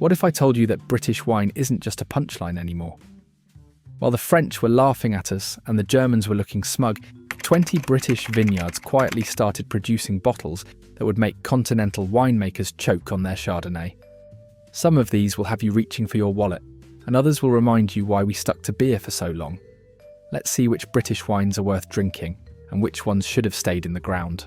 What if I told you that British wine isn't just a punchline anymore? While the French were laughing at us and the Germans were looking smug, 20 British vineyards quietly started producing bottles that would make continental winemakers choke on their Chardonnay. Some of these will have you reaching for your wallet, and others will remind you why we stuck to beer for so long. Let's see which British wines are worth drinking and which ones should have stayed in the ground.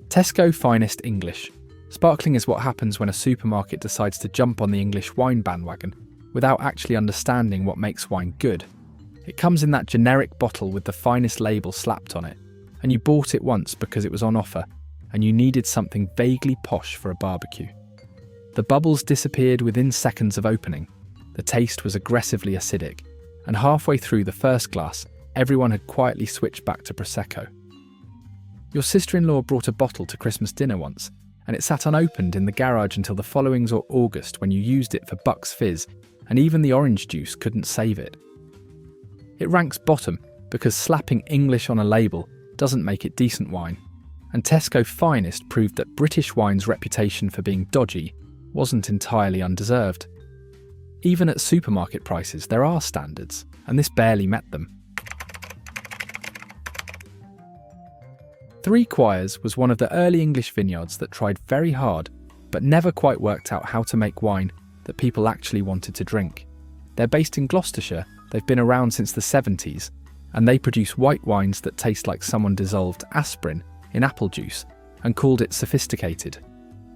Tesco Finest English. Sparkling is what happens when a supermarket decides to jump on the English wine bandwagon without actually understanding what makes wine good. It comes in that generic bottle with the finest label slapped on it, and you bought it once because it was on offer and you needed something vaguely posh for a barbecue. The bubbles disappeared within seconds of opening, the taste was aggressively acidic, and halfway through the first glass, everyone had quietly switched back to Prosecco. Your sister-in-law brought a bottle to Christmas dinner once, and it sat unopened in the garage until the following August when you used it for Bucks Fizz, and even the orange juice couldn't save it. It ranks bottom because slapping English on a label doesn't make it decent wine, and Tesco Finest proved that British wine's reputation for being dodgy wasn't entirely undeserved. Even at supermarket prices, there are standards, and this barely met them. Three Quires was one of the early English vineyards that tried very hard, but never quite worked out how to make wine that people actually wanted to drink. They're based in Gloucestershire, they've been around since the 70s, and they produce white wines that taste like someone dissolved aspirin in apple juice and called it sophisticated.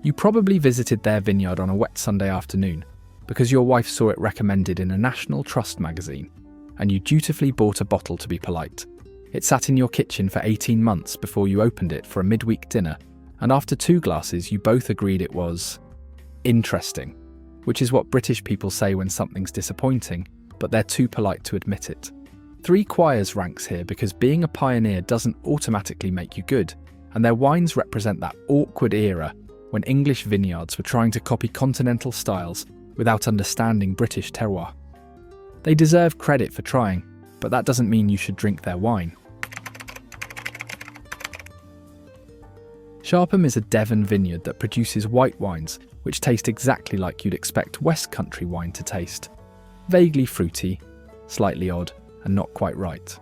You probably visited their vineyard on a wet Sunday afternoon because your wife saw it recommended in a National Trust magazine, and you dutifully bought a bottle to be polite. It sat in your kitchen for 18 months before you opened it for a midweek dinner, and after 2 glasses you both agreed it was interesting, which is what British people say when something's disappointing, but they're too polite to admit it. Three Quires ranks here because being a pioneer doesn't automatically make you good, and their wines represent that awkward era when English vineyards were trying to copy continental styles without understanding British terroir. They deserve credit for trying, but that doesn't mean you should drink their wine. Sharpham is a Devon vineyard that produces white wines which taste exactly like you'd expect West Country wine to taste. Vaguely fruity, slightly odd, and not quite right.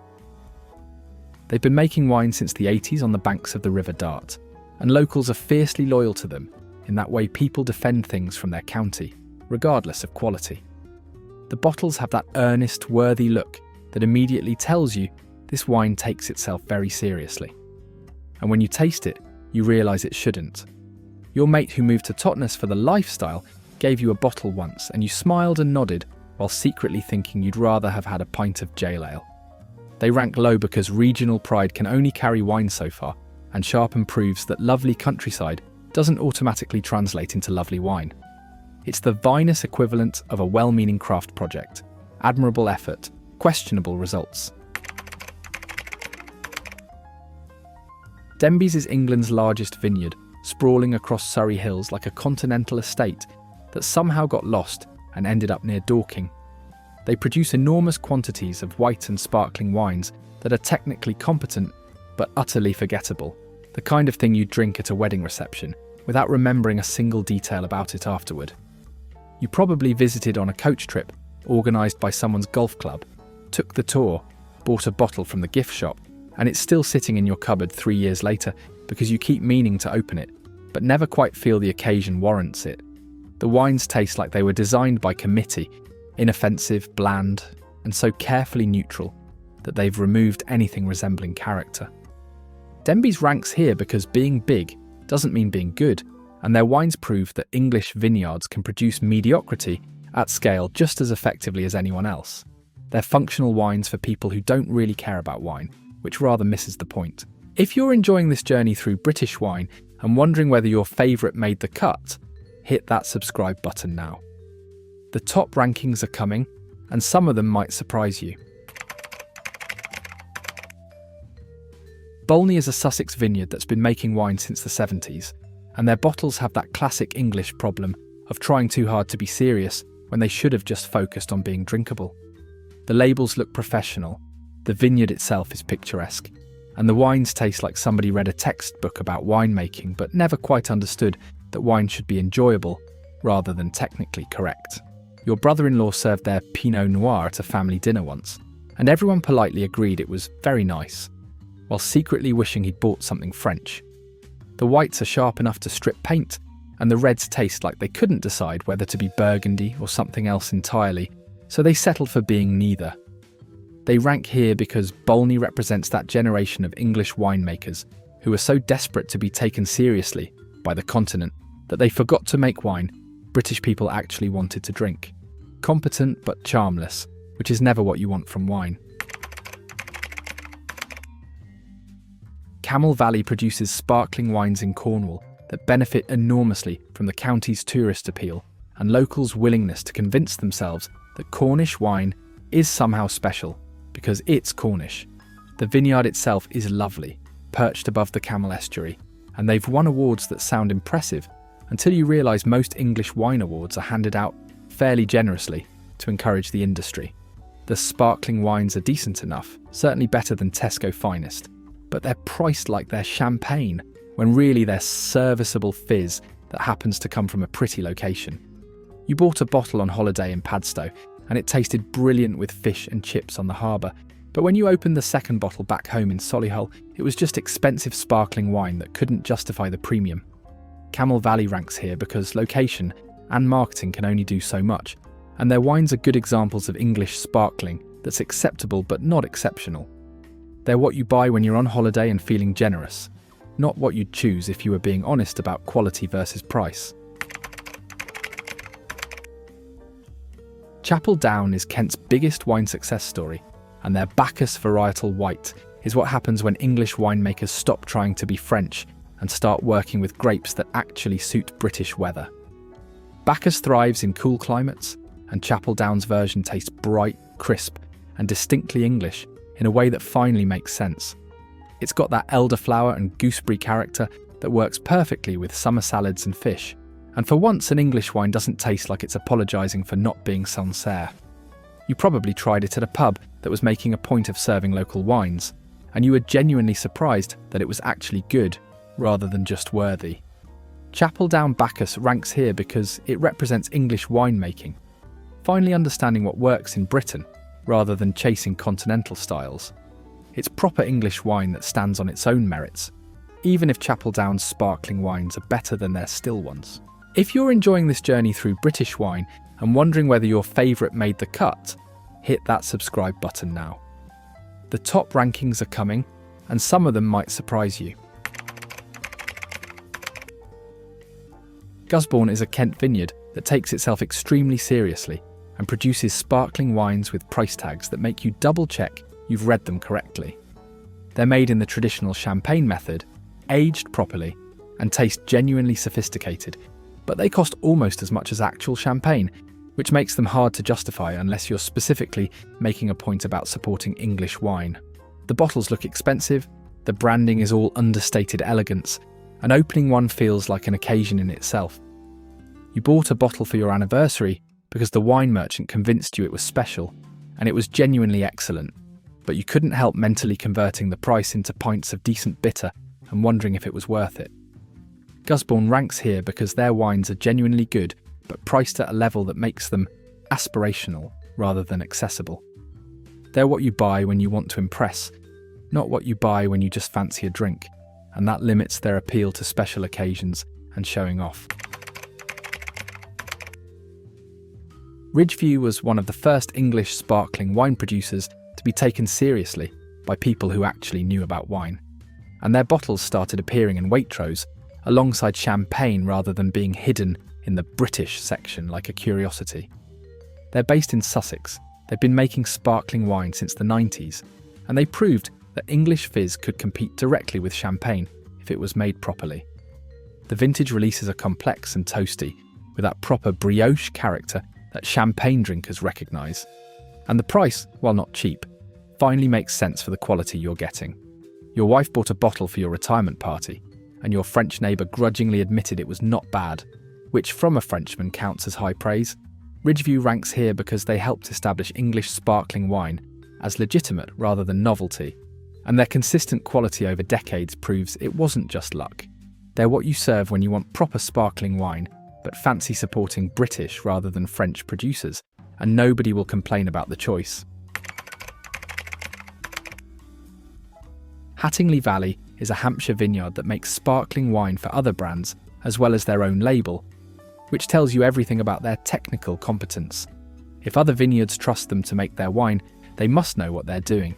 They've been making wine since the 80s on the banks of the River Dart, and locals are fiercely loyal to them in that way people defend things from their county, regardless of quality. The bottles have that earnest, worthy look that immediately tells you this wine takes itself very seriously. And when you taste it, you realise it shouldn't. Your mate who moved to Totnes for the lifestyle gave you a bottle once and you smiled and nodded while secretly thinking you'd rather have had a pint of jail ale. They rank low because regional pride can only carry wine so far, and Sharpham proves that lovely countryside doesn't automatically translate into lovely wine. It's the vinous equivalent of a well-meaning craft project. Admirable effort, questionable results. Denbies is England's largest vineyard, sprawling across Surrey Hills like a continental estate that somehow got lost and ended up near Dorking. They produce enormous quantities of white and sparkling wines that are technically competent but utterly forgettable, the kind of thing you'd drink at a wedding reception without remembering a single detail about it afterward. You probably visited on a coach trip organised by someone's golf club, took the tour, bought a bottle from the gift shop, and it's still sitting in your cupboard 3 years later because you keep meaning to open it, but never quite feel the occasion warrants it. The wines taste like they were designed by committee, inoffensive, bland, and so carefully neutral that they've removed anything resembling character. Denbies ranks here because being big doesn't mean being good, and their wines prove that English vineyards can produce mediocrity at scale just as effectively as anyone else. They're functional wines for people who don't really care about wine, which rather misses the point. If you're enjoying this journey through British wine and wondering whether your favourite made the cut, hit that subscribe button now. The top rankings are coming, and some of them might surprise you. Bolney is a Sussex vineyard that's been making wine since the 70s, and their bottles have that classic English problem of trying too hard to be serious when they should have just focused on being drinkable. The labels look professional, the vineyard itself is picturesque, and the wines taste like somebody read a textbook about winemaking but never quite understood that wine should be enjoyable rather than technically correct. Your brother-in-law served their Pinot Noir at a family dinner once, and everyone politely agreed it was very nice, while secretly wishing he'd bought something French. The whites are sharp enough to strip paint, and the reds taste like they couldn't decide whether to be Burgundy or something else entirely, so they settled for being neither. They rank here because Bolney represents that generation of English winemakers who were so desperate to be taken seriously by the continent that they forgot to make wine British people actually wanted to drink. Competent but charmless, which is never what you want from wine. Camel Valley produces sparkling wines in Cornwall that benefit enormously from the county's tourist appeal and locals' willingness to convince themselves that Cornish wine is somehow special because it's Cornish. The vineyard itself is lovely, perched above the Camel estuary, and they've won awards that sound impressive until you realise most English wine awards are handed out fairly generously to encourage the industry. The sparkling wines are decent enough, certainly better than Tesco Finest, but they're priced like they're champagne, when really they're serviceable fizz that happens to come from a pretty location. You bought a bottle on holiday in Padstow, and it tasted brilliant with fish and chips on the harbour, but when you opened the second bottle back home in Solihull, it was just expensive sparkling wine that couldn't justify the premium. Camel Valley ranks here because location and marketing can only do so much, and their wines are good examples of English sparkling that's acceptable but not exceptional. They're what you buy when you're on holiday and feeling generous, not what you'd choose if you were being honest about quality versus price. Chapel Down is Kent's biggest wine success story, and their Bacchus varietal white is what happens when English winemakers stop trying to be French and start working with grapes that actually suit British weather. Bacchus thrives in cool climates, and Chapel Down's version tastes bright, crisp, and distinctly English in a way that finally makes sense. It's got that elderflower and gooseberry character that works perfectly with summer salads and fish, and for once an English wine doesn't taste like it's apologising for not being Sancerre. You probably tried it at a pub that was making a point of serving local wines, and you were genuinely surprised that it was actually good, rather than just worthy. Chapel Down Bacchus ranks here because it represents English winemaking, finally understanding what works in Britain, rather than chasing continental styles. It's proper English wine that stands on its own merits, even if Chapel Down's sparkling wines are better than their still ones. If you're enjoying this journey through British wine and wondering whether your favourite made the cut, hit that subscribe button now. The top rankings are coming, and some of them might surprise you. Gusbourne is a Kent vineyard that takes itself extremely seriously and produces sparkling wines with price tags that make you double-check you've read them correctly. They're made in the traditional champagne method, aged properly, and taste genuinely sophisticated, but they cost almost as much as actual champagne, which makes them hard to justify unless you're specifically making a point about supporting English wine. The bottles look expensive, the branding is all understated elegance, and opening one feels like an occasion in itself. You bought a bottle for your anniversary because the wine merchant convinced you it was special, and it was genuinely excellent, but you couldn't help mentally converting the price into pints of decent bitter and wondering if it was worth it. Gusbourne ranks here because their wines are genuinely good, but priced at a level that makes them aspirational rather than accessible. They're what you buy when you want to impress, not what you buy when you just fancy a drink, and that limits their appeal to special occasions and showing off. Ridgeview was one of the first English sparkling wine producers to be taken seriously by people who actually knew about wine, and their bottles started appearing in Waitrose alongside champagne rather than being hidden in the British section like a curiosity. They're based in Sussex. They've been making sparkling wine since the 90s, and they proved that English fizz could compete directly with champagne if it was made properly. The vintage releases are complex and toasty, with that proper brioche character that champagne drinkers recognise. And the price, while not cheap, finally makes sense for the quality you're getting. Your wife bought a bottle for your retirement party, and your French neighbour grudgingly admitted it was not bad, which from a Frenchman counts as high praise. Ridgeview ranks here because they helped establish English sparkling wine as legitimate rather than novelty, and their consistent quality over decades proves it wasn't just luck. They're what you serve when you want proper sparkling wine, but fancy supporting British rather than French producers, and nobody will complain about the choice. Hattingley Valley is a Hampshire vineyard that makes sparkling wine for other brands as well as their own label, which tells you everything about their technical competence. If other vineyards trust them to make their wine, they must know what they're doing.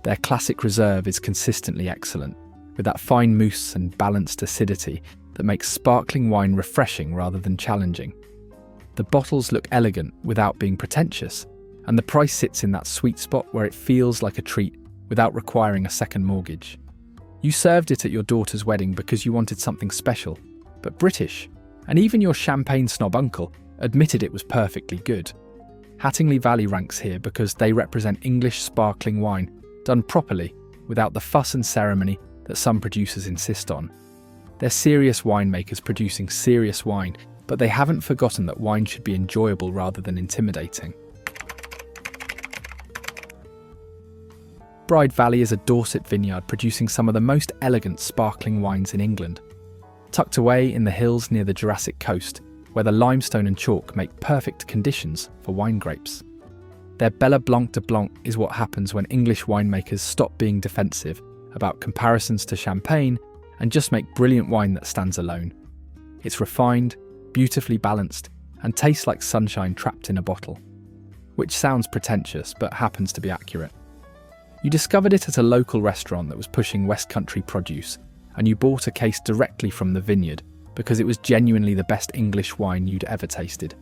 Their classic reserve is consistently excellent, with that fine mousse and balanced acidity that makes sparkling wine refreshing rather than challenging. The bottles look elegant without being pretentious, and the price sits in that sweet spot where it feels like a treat without requiring a second mortgage. You served it at your daughter's wedding because you wanted something special, but British, and even your champagne snob uncle admitted it was perfectly good. Hattingley Valley ranks here because they represent English sparkling wine done properly without the fuss and ceremony that some producers insist on. They're serious winemakers producing serious wine, but they haven't forgotten that wine should be enjoyable rather than intimidating. Bride Valley is a Dorset vineyard producing some of the most elegant sparkling wines in England. Tucked away in the hills near the Jurassic coast, where the limestone and chalk make perfect conditions for wine grapes. Their Bella Blanc de Blanc is what happens when English winemakers stop being defensive about comparisons to champagne and just make brilliant wine that stands alone. It's refined, beautifully balanced, and tastes like sunshine trapped in a bottle. Which sounds pretentious, but happens to be accurate. You discovered it at a local restaurant that was pushing West Country produce, and you bought a case directly from the vineyard because it was genuinely the best English wine you'd ever tasted.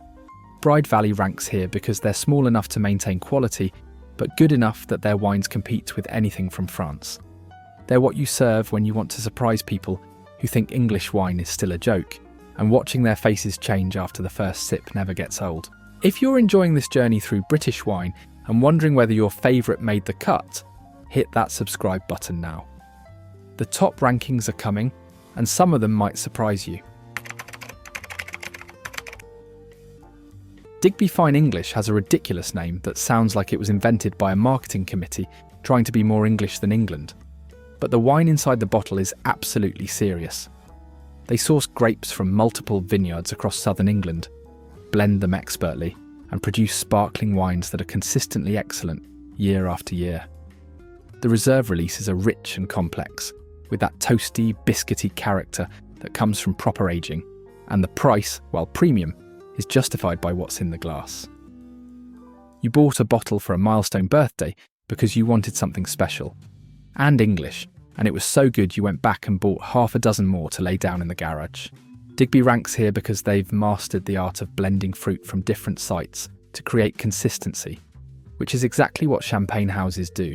Bride Valley ranks here because they're small enough to maintain quality, but good enough that their wines compete with anything from France. They're what you serve when you want to surprise people who think English wine is still a joke, and watching their faces change after the first sip never gets old. If you're enjoying this journey through British wine and wondering whether your favourite made the cut, hit that subscribe button now. The top rankings are coming, and some of them might surprise you. Digby Fine English has a ridiculous name that sounds like it was invented by a marketing committee trying to be more English than England. But the wine inside the bottle is absolutely serious. They source grapes from multiple vineyards across southern England, blend them expertly, and produce sparkling wines that are consistently excellent year after year. The reserve releases are rich and complex, with that toasty, biscuity character that comes from proper aging, and the price, while premium, is justified by what's in the glass. You bought a bottle for a milestone birthday because you wanted something special, and English, and it was so good you went back and bought half a dozen more to lay down in the garage. Digby ranks here because they've mastered the art of blending fruit from different sites to create consistency, which is exactly what champagne houses do.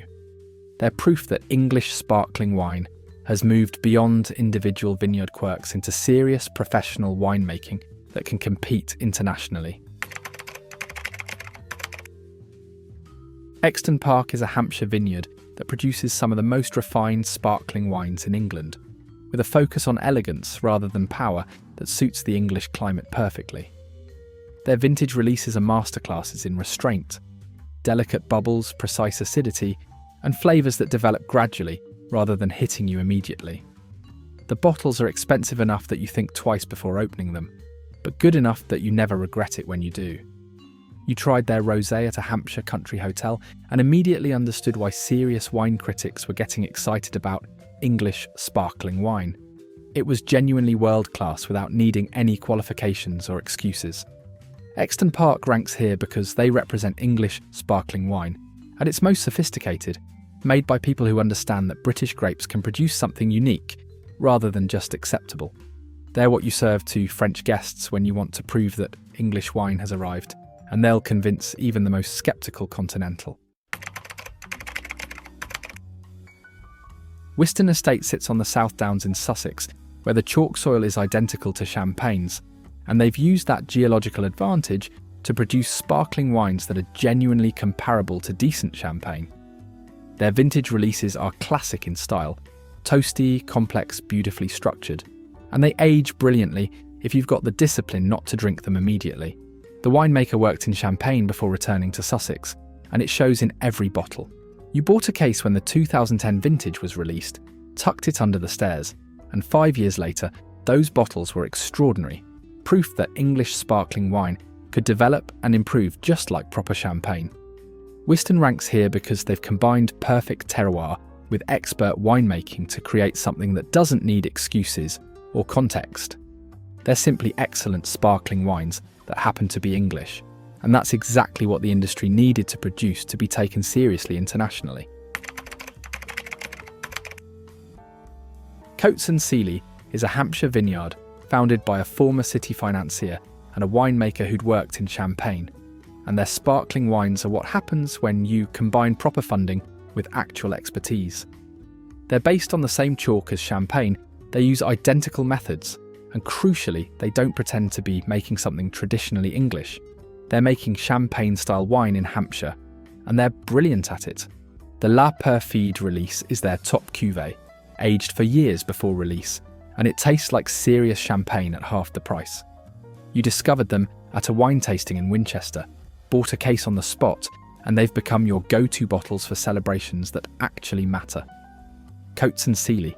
They're proof that English sparkling wine has moved beyond individual vineyard quirks into serious professional winemaking that can compete internationally. Exton Park is a Hampshire vineyard that produces some of the most refined sparkling wines in England, with a focus on elegance rather than power that suits the English climate perfectly. Their vintage releases are masterclasses in restraint, delicate bubbles, precise acidity, and flavours that develop gradually rather than hitting you immediately. The bottles are expensive enough that you think twice before opening them, but good enough that you never regret it when you do. You tried their rosé at a Hampshire country hotel and immediately understood why serious wine critics were getting excited about English sparkling wine. It was genuinely world-class without needing any qualifications or excuses. Exton Park ranks here because they represent English sparkling wine, at its most sophisticated, made by people who understand that British grapes can produce something unique rather than just acceptable. They're what you serve to French guests when you want to prove that English wine has arrived, and they'll convince even the most sceptical continental. Wiston Estate sits on the South Downs in Sussex, where the chalk soil is identical to Champagne's, and they've used that geological advantage to produce sparkling wines that are genuinely comparable to decent champagne. Their vintage releases are classic in style, toasty, complex, beautifully structured, and they age brilliantly if you've got the discipline not to drink them immediately. The winemaker worked in Champagne before returning to Sussex, and it shows in every bottle. You bought a case when the 2010 vintage was released, tucked it under the stairs, and 5 years later, Those bottles were extraordinary, proof that English sparkling wine could develop and improve just like proper champagne. Wiston ranks here because they've combined perfect terroir with expert winemaking to create something that doesn't need excuses or context. They're simply excellent sparkling wines that happen to be English, and that's exactly what the industry needed to produce to be taken seriously internationally. Coates & Seeley is a Hampshire vineyard founded by a former city financier and a winemaker who'd worked in Champagne, and their sparkling wines are what happens when you combine proper funding with actual expertise. They're based on the same chalk as Champagne, they use identical methods, and crucially, they don't pretend to be making something traditionally English. They're making Champagne-style wine in Hampshire, and they're brilliant at it. The La Perfide release is their top cuvée, aged for years before release, and it tastes like serious champagne at half the price. You discovered them at a wine tasting in Winchester, bought a case on the spot, and they've become your go-to bottles for celebrations that actually matter. Coates & Seeley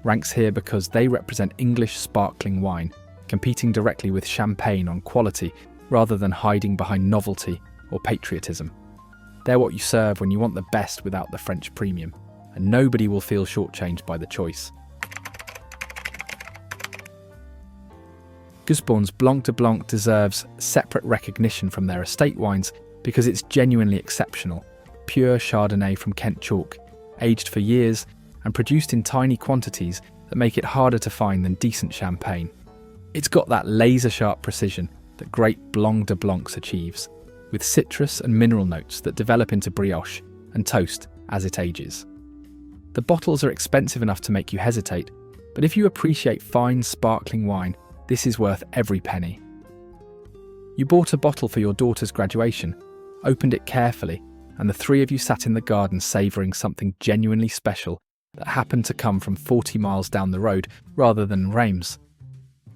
ranks here because they represent English sparkling wine, competing directly with champagne on quality rather than hiding behind novelty or patriotism. They're what you serve when you want the best without the French premium, and nobody will feel shortchanged by the choice. Gusbourne's Blanc de Blanc deserves separate recognition from their estate wines because it's genuinely exceptional. Pure Chardonnay from Kent chalk, aged for years and produced in tiny quantities that make it harder to find than decent champagne. It's got that laser-sharp precision that great Blanc de Blancs achieves, with citrus and mineral notes that develop into brioche and toast as it ages. The bottles are expensive enough to make you hesitate, but if you appreciate fine, sparkling wine, this is worth every penny. You bought a bottle for your daughter's graduation, opened it carefully, and the three of you sat in the garden savouring something genuinely special that happened to come from 40 miles down the road rather than Reims.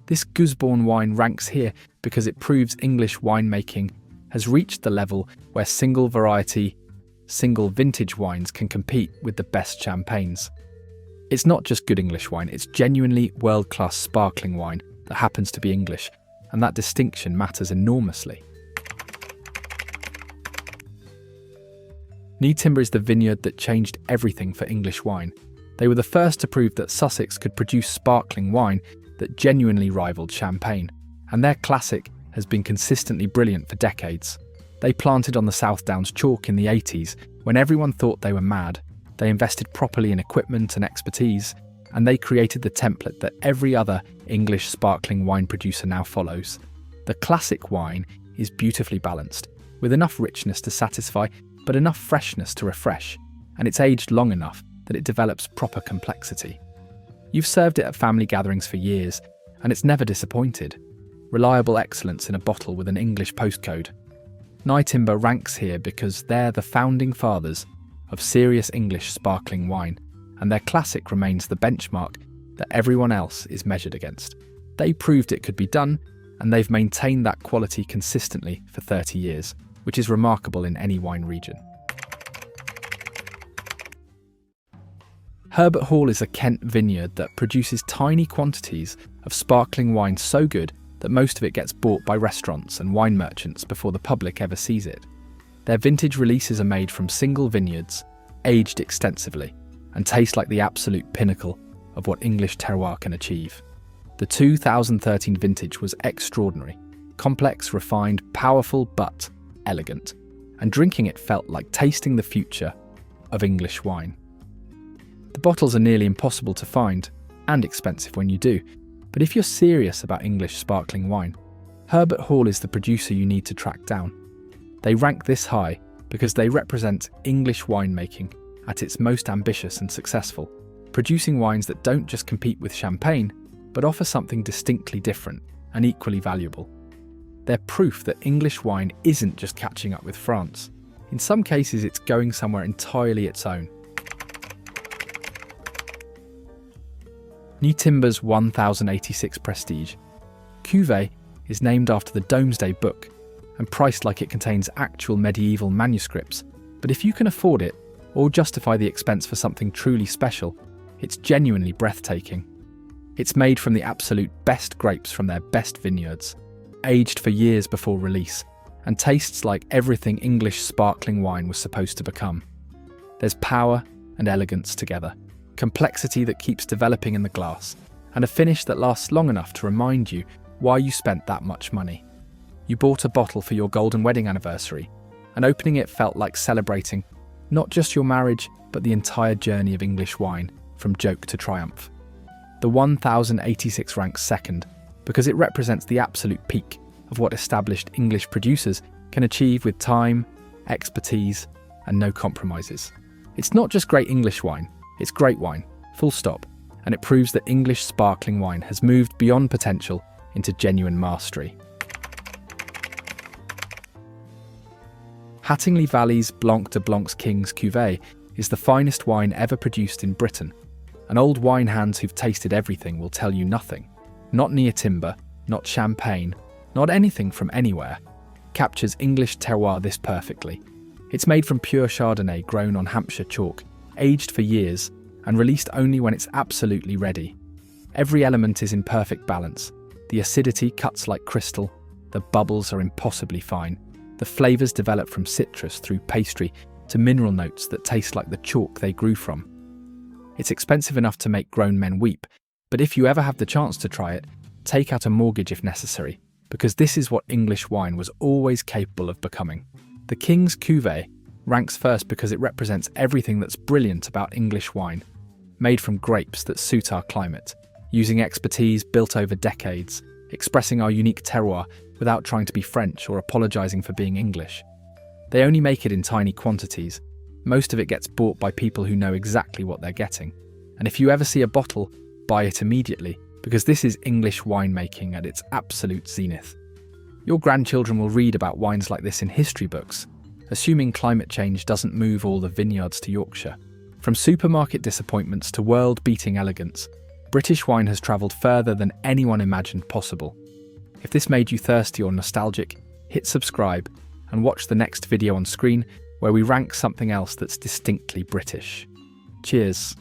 This Gusbourne wine ranks here because it proves English winemaking has reached the level where single variety, single vintage wines can compete with the best champagnes. It's not just good English wine, it's genuinely world-class sparkling wine that happens to be English, and that distinction matters enormously. Nyetimber is the vineyard that changed everything for English wine. They were the first to prove that Sussex could produce sparkling wine that genuinely rivaled champagne, and their classic has been consistently brilliant for decades. They planted on the South Downs chalk in the 80s when everyone thought they were mad. They invested properly in equipment and expertise, and they created the template that every other English sparkling wine producer now follows. The classic wine is beautifully balanced, with enough richness to satisfy, but enough freshness to refresh, and it's aged long enough that it develops proper complexity. You've served it at family gatherings for years, and it's never disappointed. Reliable excellence in a bottle with an English postcode. Nyetimber ranks here because they're the founding fathers of serious English sparkling wine, and their classic remains the benchmark that everyone else is measured against. They proved it could be done, and they've maintained that quality consistently for 30 years, which is remarkable in any wine region. Herbert Hall is a Kent vineyard that produces tiny quantities of sparkling wine so good that most of it gets bought by restaurants and wine merchants before the public ever sees it. Their vintage releases are made from single vineyards, aged extensively, and taste like the absolute pinnacle of what English terroir can achieve. The 2013 vintage was extraordinary, complex, refined, powerful, but elegant, and drinking it felt like tasting the future of English wine. The bottles are nearly impossible to find, and expensive when you do, but if you're serious about English sparkling wine, Herbert Hall is the producer you need to track down. They rank this high because they represent English winemaking at its most ambitious and successful, producing wines that don't just compete with champagne, but offer something distinctly different and equally valuable. They're proof that English wine isn't just catching up with France. In some cases, it's going somewhere entirely its own. Nyetimber's 1086 Prestige Cuvée is named after the Domesday Book and priced like it contains actual medieval manuscripts, but if you can afford it or justify the expense for something truly special, it's genuinely breathtaking. It's made from the absolute best grapes from their best vineyards, aged for years before release, and tastes like everything English sparkling wine was supposed to become. There's power and elegance together, complexity that keeps developing in the glass, and a finish that lasts long enough to remind you why you spent that much money. You bought a bottle for your golden wedding anniversary, and opening it felt like celebrating not just your marriage, but the entire journey of English wine, from joke to triumph. The 1086 ranks second because it represents the absolute peak of what established English producers can achieve with time, expertise, and no compromises. It's not just great English wine, it's great wine, full stop, and it proves that English sparkling wine has moved beyond potential into genuine mastery. Hattingley Valley's Blanc de Blanc's King's Cuvée is the finest wine ever produced in Britain, and old wine hands who've tasted everything will tell you nothing. Not Nyetimber, not champagne, not anything from anywhere, captures English terroir this perfectly. It's made from pure Chardonnay grown on Hampshire chalk, aged for years, and released only when it's absolutely ready. Every element is in perfect balance. The acidity cuts like crystal, the bubbles are impossibly fine, the flavours develop from citrus through pastry to mineral notes that taste like the chalk they grew from. It's expensive enough to make grown men weep, but if you ever have the chance to try it, take out a mortgage if necessary, because this is what English wine was always capable of becoming. The King's Cuvée ranks first because it represents everything that's brilliant about English wine, made from grapes that suit our climate, using expertise built over decades, expressing our unique terroir without trying to be French or apologising for being English. They only make it in tiny quantities. Most of it gets bought by people who know exactly what they're getting. And if you ever see a bottle, buy it immediately, because this is English winemaking at its absolute zenith. Your grandchildren will read about wines like this in history books, assuming climate change doesn't move all the vineyards to Yorkshire. From supermarket disappointments to world-beating elegance, British wine has travelled further than anyone imagined possible. If this made you thirsty or nostalgic, hit subscribe and watch the next video on screen where we rank something else that's distinctly British. Cheers.